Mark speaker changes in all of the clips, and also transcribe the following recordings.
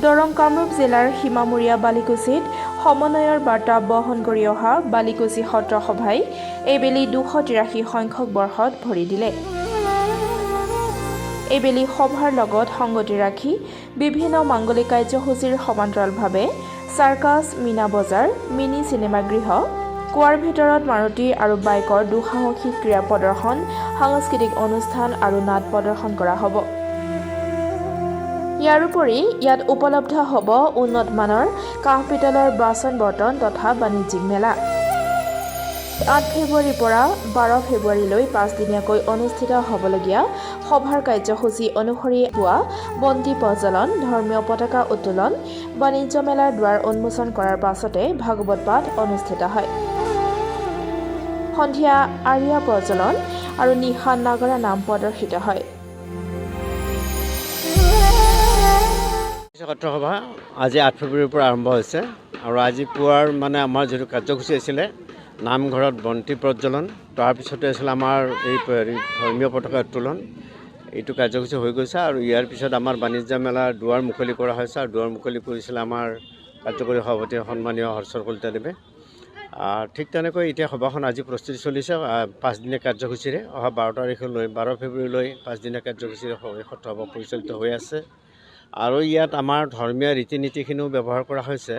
Speaker 1: দৰং কামৰূপ জিলাৰ সীমামূৰীয়া বালিকুছিত সমন্বয়ৰ বাৰ্তা বহন কৰি অহা বালিকুছি সত্ৰ সভাই এইবেলি 283 সংখ্যক বৰ্ষত ভৰি দিলে। এইবেলি সভাৰ লগত সংগতি ৰাখি বিভিন্ন মাংগলিক কাৰ্যসূচীৰ সমান্তৰালভাৱে চাৰ্কাছ, মীনা বজাৰ, মিনি চিনেমাগৃহ, কোৱাৰ ভিতৰত মাৰুতি আৰু বাইকৰ দুঃসাহসিক ক্ৰীড়া প্ৰদৰ্শন, সাংস্কৃতিক অনুষ্ঠান আৰু নাট প্ৰদৰ্শন কৰা হ'ব। ইয়াৰোপৰি ইয়াত উপলব্ধ হ'ব উন্নত মানৰ কাঁহ পিতলৰ বাচন বৰ্তন তথা বাণিজ্যিক মেলা। 8 ফেব্ৰুৱাৰীৰ পৰা 12 ফেব্ৰুৱাৰীলৈ 5 দিনীয়াকৈ অনুষ্ঠিত হ'বলগীয়া সভাৰ কাৰ্যসূচী অনুসৰি পুৱা বন্তি প্ৰজ্বলন, ধৰ্মীয় পতাকা উত্তোলন, বাণিজ্য মেলাৰ দুৱাৰ উন্মোচন কৰাৰ পাছতে ভাগৱত পাঠ অনুষ্ঠিত হয়। সন্ধিয়া আৰিয়া প্ৰজ্বলন আৰু নিশা নাগৰা নাম প্ৰদৰ্শিত হয়।
Speaker 2: সত্ৰ সভা আজি 8 ফেব্ৰুৱাৰীৰ পৰা আৰম্ভ হৈছে আৰু আজি পুৱাৰ মানে আমাৰ যিটো কাৰ্যসূচী আছিলে নামঘৰত বন্তি প্ৰজ্বলন, তাৰপিছতে আছিলে আমাৰ এই ধৰ্মীয় পতাকা উত্তোলন, এইটো কাৰ্যসূচী হৈ গৈছে আৰু ইয়াৰ পিছত আমাৰ বাণিজ্য মেলাৰ দুৱাৰ মুকলি কৰা হৈছে আৰু দুৱাৰ মুকলি কৰিছিলে আমাৰ কাৰ্যকৰী সভাপতি সন্মানীয় হৰ্ষৰ কলিতাদেৱে। ঠিক তেনেকৈ এতিয়া সভাখন আজি প্ৰস্তুতি চলিছে 5 দিনীয়া কাৰ্যসূচীৰে। অহা 12 তাৰিখলৈ 12 ফেব্ৰুৱাৰীলৈ 5 দিনীয়া কাৰ্যসূচীৰে সত্ৰ সভা পৰিচালিত হৈ আছে আৰু ইয়াত আমাৰ ধৰ্মীয় ৰীতি নীতিখিনিও ব্যৱহাৰ কৰা হৈছে।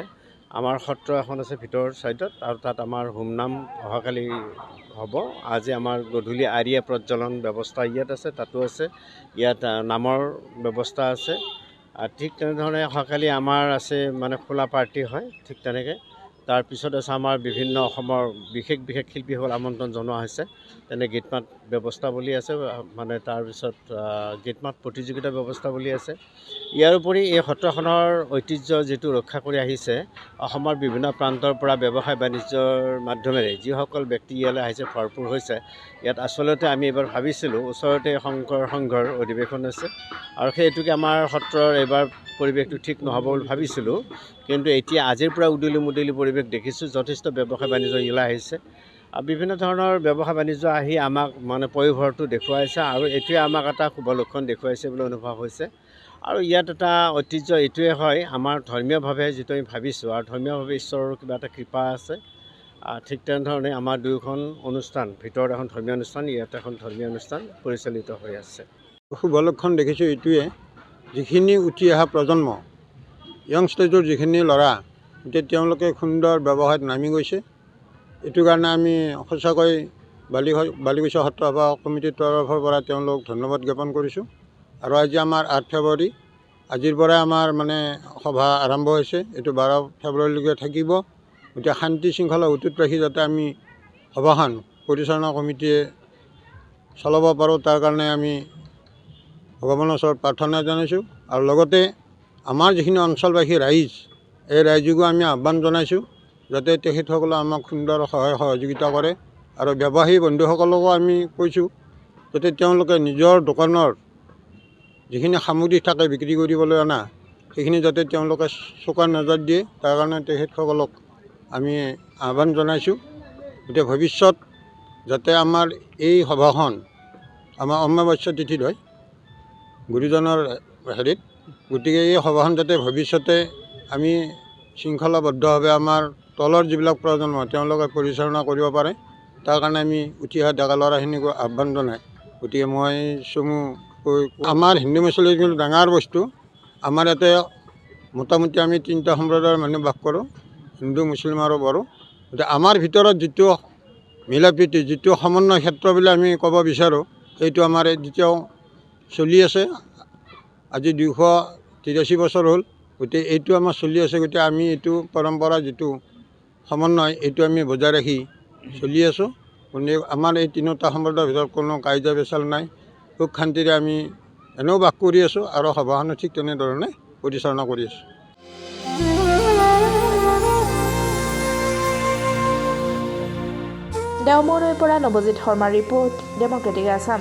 Speaker 2: আমাৰ সত্ৰ এখন আছে ভিতৰৰ ছাইডত আৰু তাত আমাৰ হোমনাম অহাকালি হ'ব। আজি আমাৰ গধূলি আৰিয়া প্ৰজ্বলন ব্যৱস্থা ইয়াত আছে, তাতো আছে। ইয়াত নামৰ ব্যৱস্থা আছে। ঠিক তেনেধৰণে অহাকালি আমাৰ আছে মানে খোলা পাৰ্টি হয় ঠিক তেনেকৈ। তাৰপিছত আছে আমাৰ বিভিন্ন অসমৰ বিশেষ শিল্পীসকল আমন্ত্ৰণ জনোৱা হৈছে। তেনে গীত-মাত ব্যৱস্থা বুলি আছে, মানে তাৰপিছত গীত-মাত প্ৰতিযোগিতা ব্যৱস্থা বুলি আছে। ইয়াৰোপৰি এই সত্ৰখনৰ ঐতিহ্য যিটো ৰক্ষা কৰি আহিছে, অসমৰ বিভিন্ন প্ৰান্তৰ পৰা ব্যৱসায় বাণিজ্যৰ মাধ্যমেৰে যিসকল ব্যক্তি ইয়ালৈ আহিছে ভৰপূৰ হৈছে। ইয়াত আচলতে আমি এইবাৰ ভাবিছিলোঁ ওচৰতে শংকৰ সংঘৰ অধিৱেশন আছে আৰু সেইটোকে আমাৰ সত্ৰৰ এইবাৰ পৰিৱেশটো ঠিক নহ'ব বুলি ভাবিছিলোঁ, কিন্তু এতিয়া আজিৰ পৰা উদলি মুদলি পৰিৱেশ দেখিছোঁ। যথেষ্ট ব্যৱসায় বাণিজ্য ইয়ালৈ আহিছে আৰু বিভিন্ন ধৰণৰ ব্যৱসায় বাণিজ্য আহি আমাক মানে পয়োভৰটো দেখুৱাইছে আৰু এইটোৱে আমাক এটা শুভ লক্ষণ দেখুৱাইছে বুলি অনুভৱ হৈছে। আৰু ইয়াত এটা ঐতিহ্য এইটোৱে হয়, আমাৰ ধৰ্মীয়ভাৱে যিটো আমি ভাবিছোঁ আৰু ধৰ্মীয়ভাৱে ঈশ্বৰৰ কিবা এটা কৃপা আছে। ঠিক তেনেধৰণে আমাৰ দুয়োখন অনুষ্ঠান, ভিতৰত এখন ধৰ্মীয় অনুষ্ঠান, ইয়াত এখন ধৰ্মীয় অনুষ্ঠান পৰিচালিত হৈ আছে।
Speaker 3: শুভ লক্ষণ দেখিছোঁ এইটোৱে, যিখিনি উঠি অহা প্ৰজন্ম, য়ং ষ্টেজৰ যিখিনি ল'ৰা, এতিয়া তেওঁলোকে সুন্দৰ ব্যৱসায়ত নামি গৈছে। এইটো কাৰণে আমি সঁচাকৈ বালিকুছি সত্ৰ সভা কমিটিৰ তৰফৰ পৰা তেওঁলোকক ধন্যবাদ জ্ঞাপন কৰিছোঁ। আৰু আজি আমাৰ 8 ফেব্ৰুৱাৰী, আজিৰ পৰাই আমাৰ মানে সভা আৰম্ভ হৈছে। এইটো 12 ফেব্ৰুৱাৰীলৈকে থাকিব। গতিকে শান্তি শৃংখলা অটুট ৰাখি যাতে আমি সভাখন পৰিচালনা কমিটিয়ে চলাব পাৰোঁ, তাৰ কাৰণে আমি ভগৱানৰ ওচৰত প্ৰাৰ্থনা জনাইছোঁ। আৰু লগতে আমাৰ যিখিনি অঞ্চলবাসী ৰাইজ, এই ৰাইজকো আমি আহ্বান জনাইছোঁ যাতে তেখেতসকলে আমাক সুন্দৰ সহায় সহযোগিতা কৰে। আৰু ব্যৱসায়ী বন্ধুসকলকো আমি কৈছোঁ যাতে তেওঁলোকে নিজৰ দোকানৰ যিখিনি সামগ্ৰী থাকে বিক্ৰী কৰিবলৈ অনা, সেইখিনি যাতে তেওঁলোকে চোকা নজৰ দিয়ে, তাৰ কাৰণে তেখেতসকলক আমি আহ্বান জনাইছোঁ। গতিকে ভৱিষ্যত যাতে আমাৰ এই সভাখন আমাৰ অমাৱস্যা তিথিত হয় গুৰুজনৰ হেৰিত, গতিকে এই সভাখন যাতে ভৱিষ্যতে আমি শৃংখলাবদ্ধভাৱে আমাৰ তলৰ যিবিলাক প্ৰজন্ম তেওঁলোকে পৰিচালনা কৰিব পাৰে, তাৰ কাৰণে আমি উঠি অহা ডেকা ল'ৰাখিনিকো আহ্বান জনাই। গতিকে মই চমু আমাৰ হিন্দু মুছলিম কিন্তু ডাঙৰ বস্তু, আমাৰ ইয়াতে মোটামুটি আমি 3টা সম্প্ৰদায়ৰ মানুহ বাস কৰোঁ, হিন্দু, মুছলিম আৰু বড়ো। গতিকে আমাৰ ভিতৰত যিটো মিলাপ্ৰীতি, যিটো সমন্বয় ক্ষেত্ৰ বুলি আমি ক'ব বিচাৰোঁ, সেইটো আমাৰ এতিয়াও চলি আছে। আজি 283 বছৰ হ'ল, গতিকে এইটো আমাৰ চলি আছে। গতিকে আমি এইটো পৰম্পৰা যিটো সমন্বয়, এইটো আমি বজাই ৰাখি চলি আছোঁ। গতিকে আমাৰ এই 3টা সম্প্ৰদায়ৰ ভিতৰত কোনো কাজিয়া পেচাল নাই, সুখ শান্তিৰে আমি এনেও বাস কৰি আছোঁ আৰু সভাখনো ঠিক তেনেধৰণে পৰিচালনা কৰি আছোঁ।
Speaker 1: দেওমৰৈৰ পৰা নৱজিত শৰ্মাৰ ৰিপৰ্ট, ডেমক্ৰেটিক আছাম।